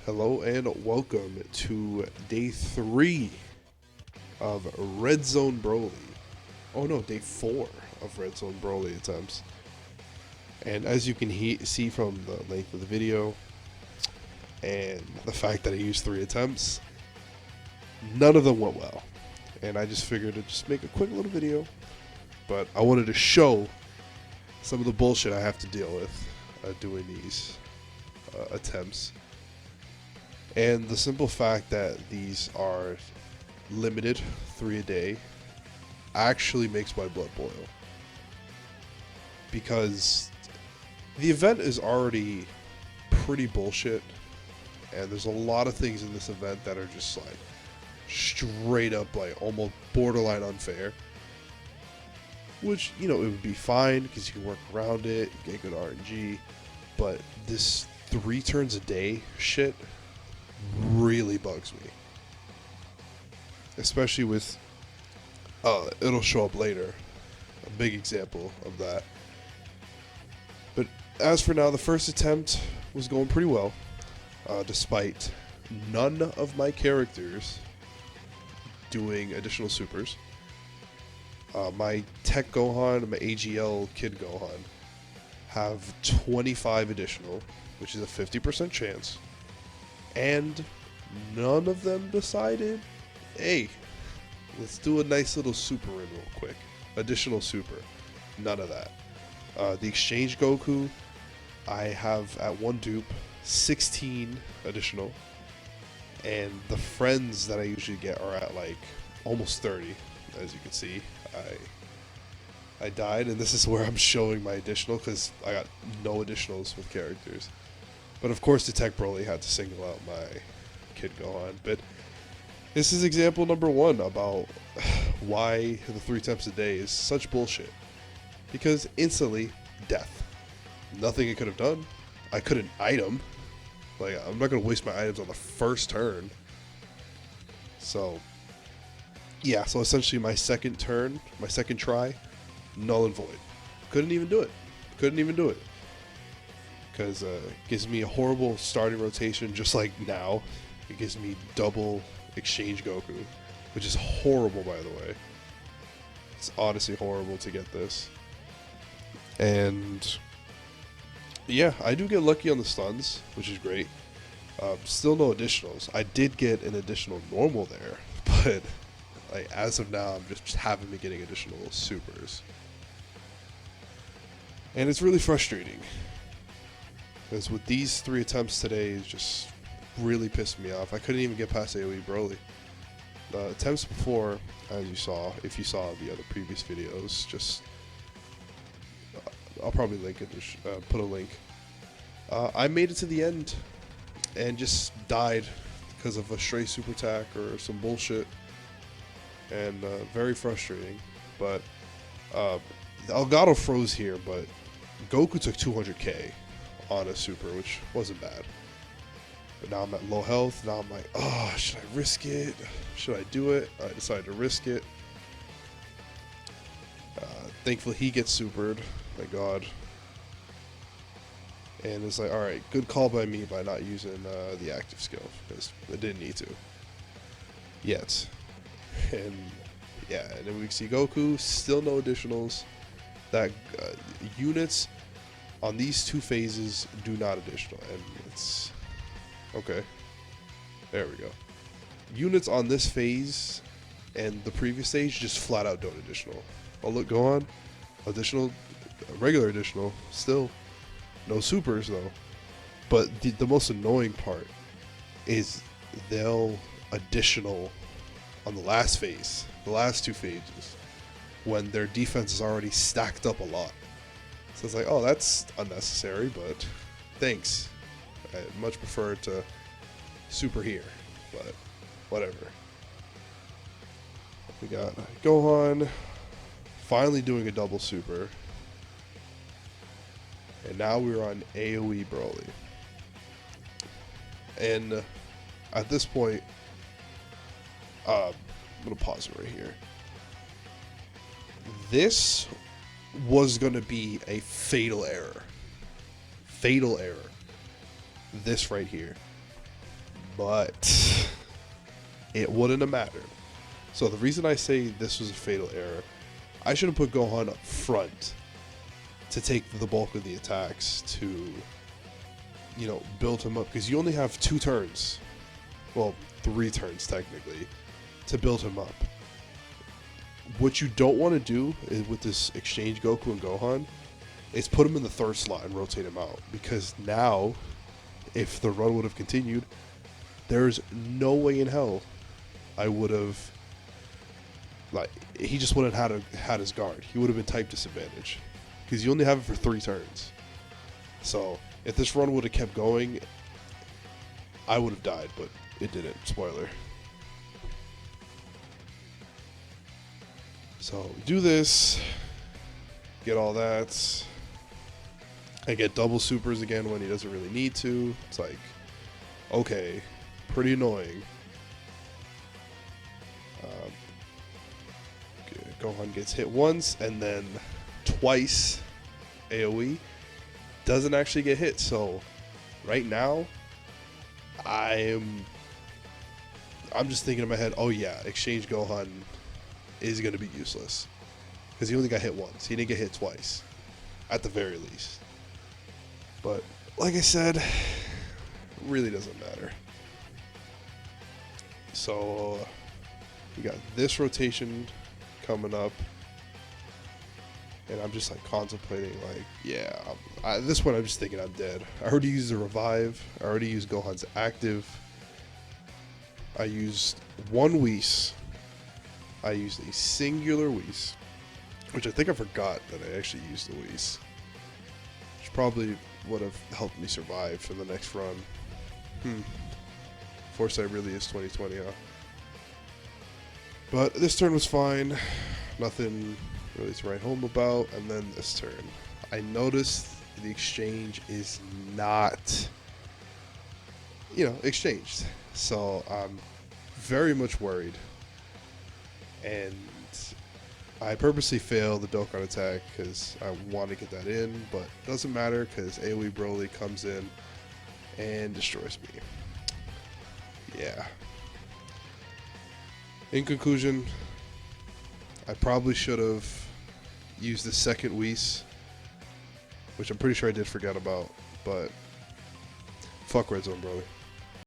Hello and welcome to day 3 of Red Zone Broly. Oh no, day 4 of Red Zone Broly attempts. And as you can see from the length of the video and the fact that I used 3 attempts, none of them went well. And I just figured to just make a quick little video, but I wanted to show some of the bullshit I have to deal with doing these attempts. And the simple fact that these are limited, 3 a day, actually makes my blood boil. Because the event is already pretty bullshit, and there's a lot of things in this event that are just like straight up like almost borderline unfair. Which, you know, it would be fine because you can work around it, get good RNG, but this 3 turns a day shit really bugs me, especially with it'll show up later, a big example of that. But as for now, the first attempt was going pretty well, despite none of my characters doing additional supers. My Tech Gohan and my AGL Kid Gohan have 25 additional, which is a 50% chance. And none of them decided, hey, let's do a nice little super in real quick. Additional super. None of that. The Exchange Goku, I have at one dupe 16 additional. And the friends that I usually get are at like almost 30, as you can see. I died, and this is where I'm showing my additional because I got no additionals with characters. But of course, the Tech Broly had to single out my Kid Gohan. But this is example number 1 about why the 3 attempts a day is such bullshit. Because instantly, death. Nothing I could have done. I couldn't item. Like, I'm not going to waste my items on the first turn. So, yeah, so essentially my second turn, my second try, null and void. Couldn't even do it. Couldn't even do it. Because it gives me a horrible starting rotation just like now. It gives me double Exchange Goku, which is horrible, by the way. It's honestly horrible to get this. And yeah, I do get lucky on the stuns, which is great. Still no additionals. I did get an additional normal there, but like as of now, I'm just haven't been getting additional supers. And it's really frustrating. Because with these 3 attempts today, it just really pissed me off. I couldn't even get past AoE Broly. The attempts before, as you saw, if you saw the other previous videos, just I'll probably link it, put a link. I made it to the end and just died because of a stray super attack or some bullshit. And very frustrating. But Elgato froze here, but Goku took 200k. On a super, which wasn't bad. But now I'm at low health. Now I'm like, oh, should I risk it? Should I do it? I decided to risk it. Thankfully, he gets supered. Thank God. And it's like, alright, good call by me by not using the active skill. Because I didn't need to. Yet. And yeah, and then we can see Goku, still no additionals. That units on these 2 phases do not additional, and it's okay. There we go. Units on this phase and the previous stage just flat out don't additional. Oh look, go on. Additional, regular additional, still no supers though. But the most annoying part is they'll additional on the last phase, the last 2 phases, when their defense is already stacked up a lot. So it's like, oh, that's unnecessary, but thanks. I much prefer to super here, but whatever. We got Gohan finally doing a double super. And now we're on AoE Broly. And at this point, I'm going to pause it right here. This was going to be a fatal error. Fatal error. This right here. but it wouldn't have mattered. So the reason I say this was a fatal error, I should have put Gohan up front to take the bulk of the attacks to, you know, build him up, because you only have 2 turns, well, 3 turns technically, to build him up. What you don't want to do is, with this exchange Goku and Gohan, is put him in the 3rd slot and rotate him out, because now, if the run would have continued, there's no way in hell I would have, like, he just wouldn't have had his guard. He would have been type disadvantage, because you only have it for 3 turns. So if this run would have kept going, I would have died, but it didn't. Spoiler. So do this, get all that. I get double supers again when he doesn't really need to. It's like, okay, pretty annoying. Gohan gets hit once and then twice AoE. Doesn't actually get hit. So right now, I'm just thinking in my head, oh yeah, exchange Gohan is going to be useless, because he only got hit once. He didn't get hit twice, at the very least. But like I said, really doesn't matter. So we got this rotation coming up, and I'm just like contemplating, like, yeah, at this point I'm just thinking I'm dead. I already used the revive. I already used Gohan's active. I used 1 Whis. I used a singular Whis, which I think I forgot that I actually used the Whis, which probably would have helped me survive for the next run. Foresight really is 2020, huh? But this turn was fine. Nothing really to write home about. And then this turn, I noticed the exchange is not, exchanged. So I'm very much worried. And I purposely failed the Dokkan attack because I want to get that in, but it doesn't matter because AoE Broly comes in and destroys me. Yeah. In conclusion, I probably should have used the second Whis, which I'm pretty sure I did forget about, but fuck Red Zone Broly.